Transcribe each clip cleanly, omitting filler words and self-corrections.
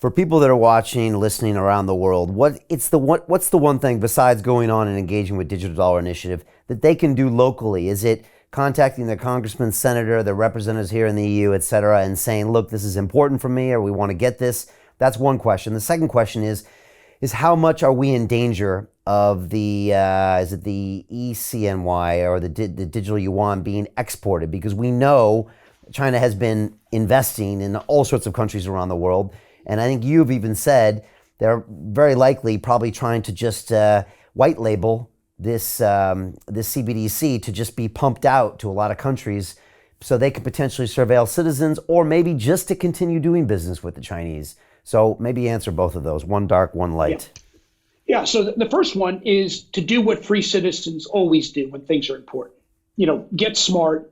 For people that are watching, listening around the world, what's the one thing besides going on and engaging with Digital Dollar Initiative that they can do locally? Is it contacting their congressman, senator, their representatives here in the EU, et cetera, and saying, look, this is important for me, or we want to get this? That's one question. The second question is how much are we in danger of the is it the ECNY or the digital yuan being exported? Because we know China has been investing in all sorts of countries around the world. And I think you've even said they're very likely probably trying to just white label this CBDC to just be pumped out to a lot of countries so they could potentially surveil citizens, or maybe just to continue doing business with the Chinese. So maybe answer both of those, one dark, one light. Yeah, so the first one is to do what free citizens always do when things are important. Get smart.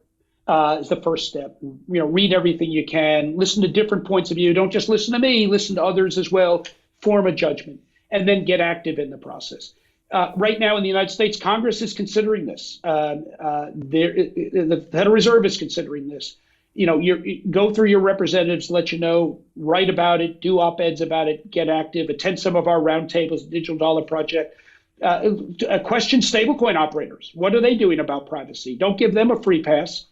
Is the first step. Read everything you can, listen to different points of view. Don't just listen to me, listen to others as well, form a judgment, and then get active in the process. Right now in the United States, Congress is considering this. The Federal Reserve is considering this. You go through your representatives, let you know, write about it, do op-eds about it, get active, attend some of our roundtables, Digital Dollar Project. Question stablecoin operators. What are they doing about privacy? Don't give them a free pass.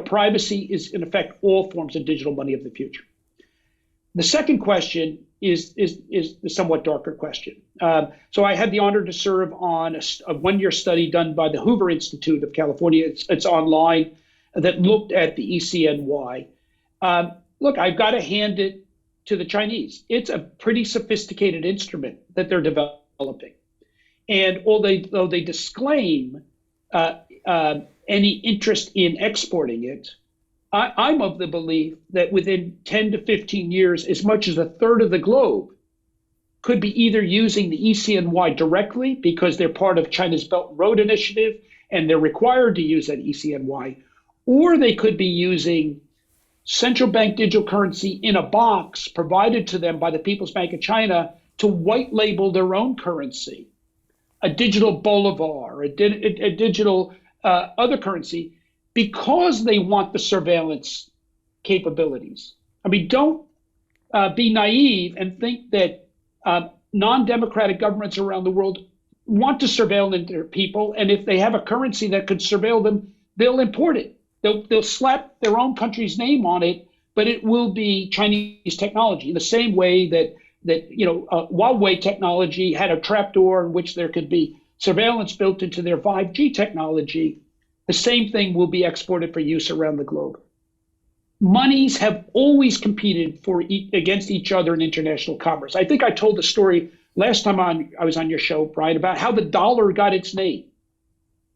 Privacy is in effect all forms of digital money of the future. The second question is the somewhat darker question. So I had the honor to serve on a one-year study done by the Hoover Institute of California. It's online, that looked at the ECNY. Look, I've got to hand it to the Chinese. It's a pretty sophisticated instrument that they're developing. And although they disclaim any interest in exporting it, I'm of the belief that within 10 to 15 years, as much as a third of the globe could be either using the ECNY directly because they're part of China's Belt and Road Initiative and they're required to use that ECNY, or they could be using central bank digital currency in a box provided to them by the People's Bank of China to white label their own currency, a digital bolivar, a digital other currency, because they want the surveillance capabilities. I mean, don't be naive and think that non-democratic governments around the world want to surveil their people, and if they have a currency that could surveil them, they'll import it. They'll slap their own country's name on it, but it will be Chinese technology. The same way that Huawei technology had a trapdoor in which there could be surveillance built into their 5G technology, the same thing will be exported for use around the globe. Monies have always competed against each other in international commerce. I think I told the story last time I was on your show, Brian, about how the dollar got its name.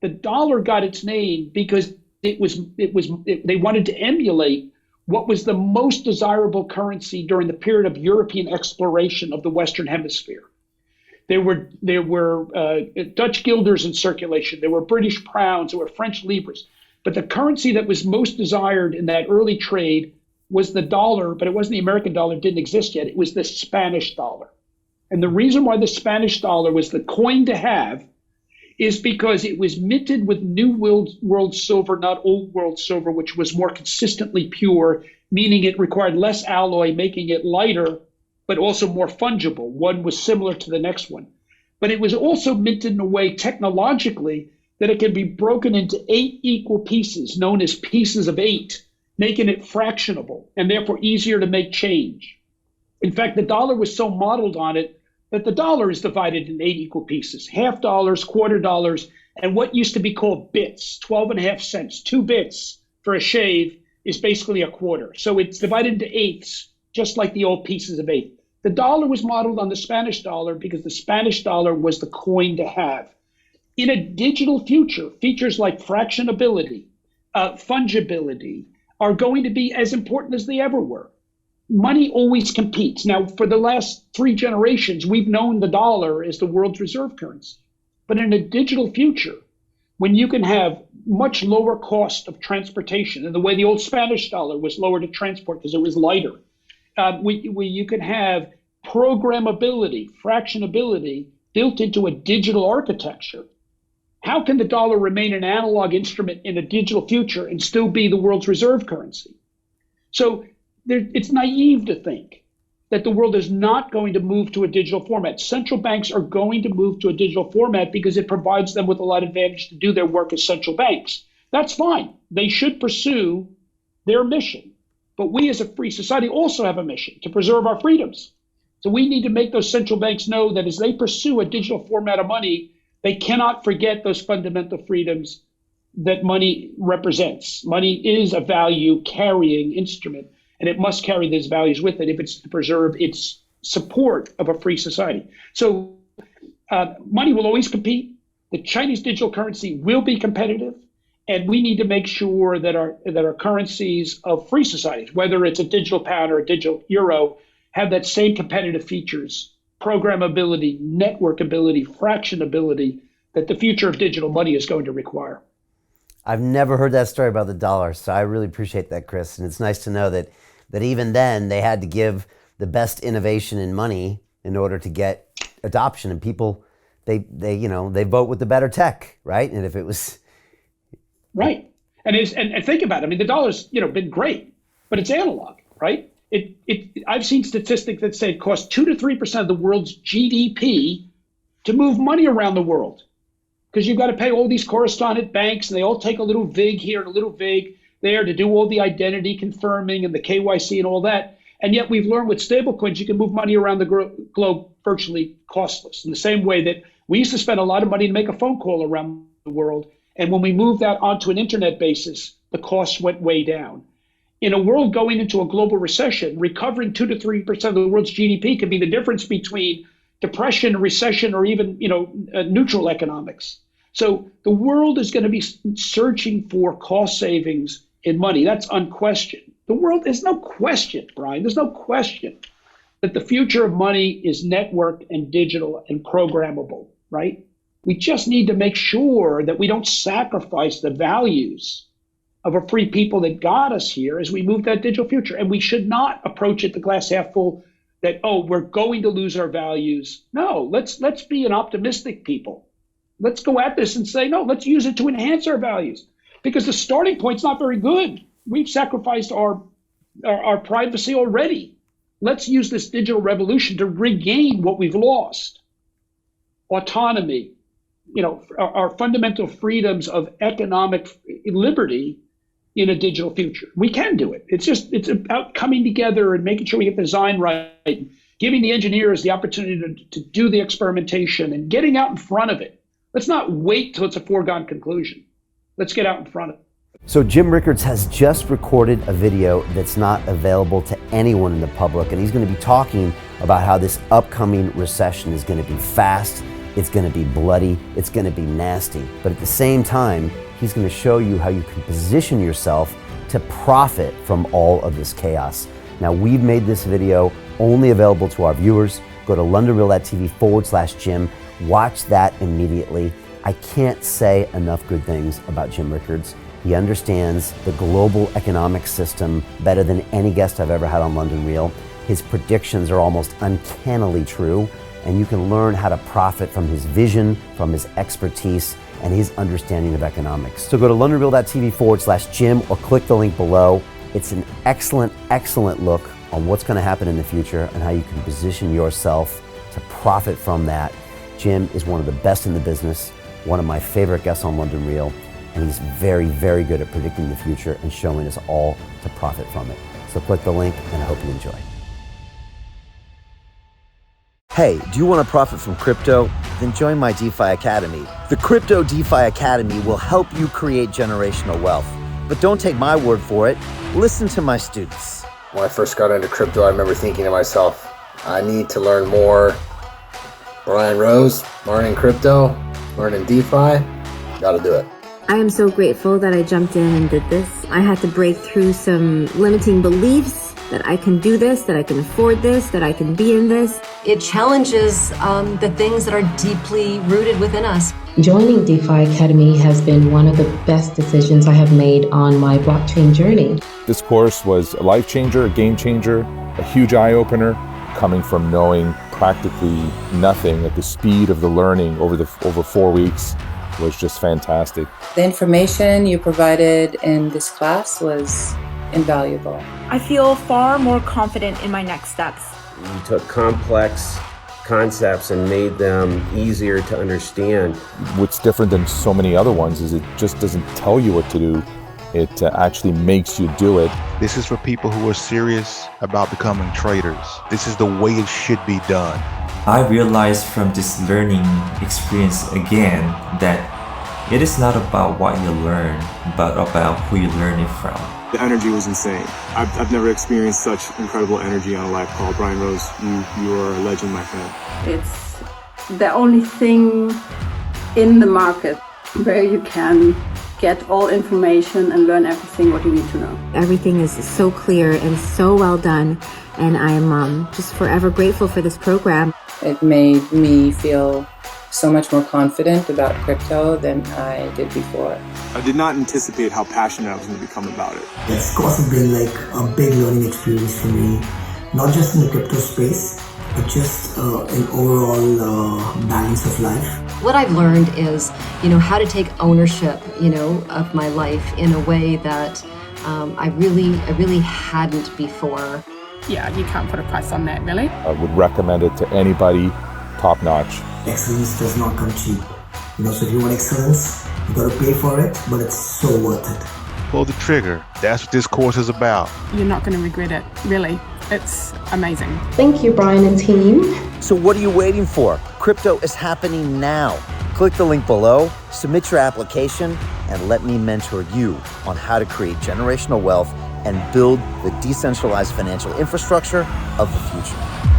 The dollar got its name because they wanted to emulate what was the most desirable currency during the period of European exploration of the Western Hemisphere. There were Dutch guilders in circulation. There were British pounds. There were French livres. But the currency that was most desired in that early trade was the dollar, but it wasn't the American dollar. It didn't exist yet. It was the Spanish dollar. And the reason why the Spanish dollar was the coin to have is because it was minted with new world silver, not old world silver, which was more consistently pure, meaning it required less alloy, making it lighter, but also more fungible. One was similar to the next one. But it was also minted in a way technologically that it can be broken into 8 equal pieces, known as pieces of 8, making it fractionable and therefore easier to make change. In fact, the dollar was so modeled on it that the dollar is divided in 8 equal pieces, half dollars, quarter dollars, and what used to be called bits, 12.5 cents. 2 bits for a shave is basically a quarter. So it's divided into eighths, just like the old pieces of 8. The dollar was modeled on the Spanish dollar because the Spanish dollar was the coin to have. In a digital future, features like fractionability, fungibility are going to be as important as they ever were. Money always competes. Now, for the last 3 generations, we've known the dollar as the world's reserve currency. But in a digital future, when you can have much lower cost of transportation, and the way the old Spanish dollar was lower to transport because it was lighter, you can have programmability, fractionability built into a digital architecture. How can the dollar remain an analog instrument in a digital future and still be the world's reserve currency? So it's naive to think that the world is not going to move to a digital format. Central banks are going to move to a digital format because it provides them with a lot of advantage to do their work as central banks. That's fine. They should pursue their mission. But we as a free society also have a mission to preserve our freedoms. So we need to make those central banks know that as they pursue a digital format of money, they cannot forget those fundamental freedoms that money represents. Money is a value carrying instrument, and it must carry these values with it if it's to preserve its support of a free society. So money will always compete. The Chinese digital currency will be competitive, and we need to make sure that our currencies of free societies, whether it's a digital pound or a digital euro, have that same competitive features, programmability, networkability, fractionability, that the future of digital money is going to require. I've never heard that story about the dollar, so I really appreciate that, Chris. And it's nice to know that even then they had to give the best innovation in money in order to get adoption. And people, they vote with the better tech, right? And if it was right, and think about it. I mean, the dollar's been great, but it's analog, right? I've seen statistics that say it costs 2 to 3% of the world's GDP to move money around the world, because you've got to pay all these correspondent banks, and they all take a little VIG here and a little VIG there to do all the identity confirming and the KYC and all that. And yet we've learned with stablecoins, you can move money around the globe virtually costless, in the same way that we used to spend a lot of money to make a phone call around the world. And when we moved that onto an internet basis, the costs went way down. In a world going into a global recession, recovering 2 to 3% of the world's GDP could be the difference between depression, recession, or even neutral economics. So the world is going to be searching for cost savings in money. That's unquestioned. There's no question, Brian, there's no question that the future of money is networked and digital and programmable, right? We just need to make sure that we don't sacrifice the values of a free people that got us here as we move that digital future. And we should not approach it the glass half full that, we're going to lose our values. No, let's be an optimistic people. Let's go at this and say, no, let's use it to enhance our values, because the starting point's not very good. We've sacrificed our privacy already. Let's use this digital revolution to regain what we've lost. Autonomy, our fundamental freedoms of economic liberty in a digital future. We can do it. It's about coming together and making sure we get the design right, giving the engineers the opportunity to do the experimentation and getting out in front of it. Let's not wait till it's a foregone conclusion. Let's get out in front of it. So Jim Rickards has just recorded a video that's not available to anyone in the public, and he's going to be talking about how this upcoming recession is going to be fast, it's going to be bloody, it's going to be nasty. But at the same time, he's going to show you how you can position yourself to profit from all of this chaos. Now, we've made this video only available to our viewers. Go to londonreal.tv/Jim. Watch that immediately. I can't say enough good things about Jim Rickards. He understands the global economic system better than any guest I've ever had on London Real. His predictions are almost uncannily true, and you can learn how to profit from his vision, from his expertise, and his understanding of economics. So go to londonreal.tv/Jim or click the link below. It's an excellent, excellent look on what's going to happen in the future and how you can position yourself to profit from that. Jim is one of the best in the business, one of my favorite guests on London Real, and he's very, very good at predicting the future and showing us all to profit from it. So click the link, and I hope you enjoy. Hey, do you want to profit from crypto? Then join my DeFi Academy. The Crypto DeFi Academy will help you create generational wealth. But don't take my word for it. Listen to my students. When I first got into crypto, I remember thinking to myself, I need to learn more. Brian Rose, learning crypto, learning DeFi, gotta do it. I am so grateful that I jumped in and did this. I had to break through some limiting beliefs that I can do this, that I can afford this, that I can be in this. It challenges the things that are deeply rooted within us. Joining DeFi Academy has been one of the best decisions I have made on my blockchain journey. This course was a life changer, a game changer, a huge eye-opener, coming from knowing practically nothing at the speed of the learning over 4 weeks was just fantastic. The information you provided in this class was invaluable. I feel far more confident in my next steps. You took complex concepts and made them easier to understand. What's different than so many other ones is it just doesn't tell you what to do. It actually makes you do it. This is for people who are serious about becoming traders. This is the way it should be done. I realized from this learning experience again that it is not about what you learn, but about who you learn it from. The energy was insane. I've never experienced such incredible energy on a live call. Brian Rose, you are a legend, my friend. It's the only thing in the market where you can get all information and learn everything what you need to know. Everything is so clear and so well done, and I am just forever grateful for this program. It made me feel so much more confident about crypto than I did before. I did not anticipate how passionate I was going to become about it. It's of course been like a big learning experience for me, not just in the crypto space, but just an overall balance of life. What I've learned is, how to take ownership, of my life in a way that I really hadn't before. Yeah, you can't put a price on that, really. I would recommend it to anybody, top notch. Excellence does not come cheap. So if you want excellence, you got to pay for it, but it's so worth it. Pull the trigger. That's what this course is about. You're not going to regret it, really. It's amazing. Thank you, Brian and team. So what are you waiting for? Crypto is happening now. Click the link below, submit your application, and let me mentor you on how to create generational wealth and build the decentralized financial infrastructure of the future.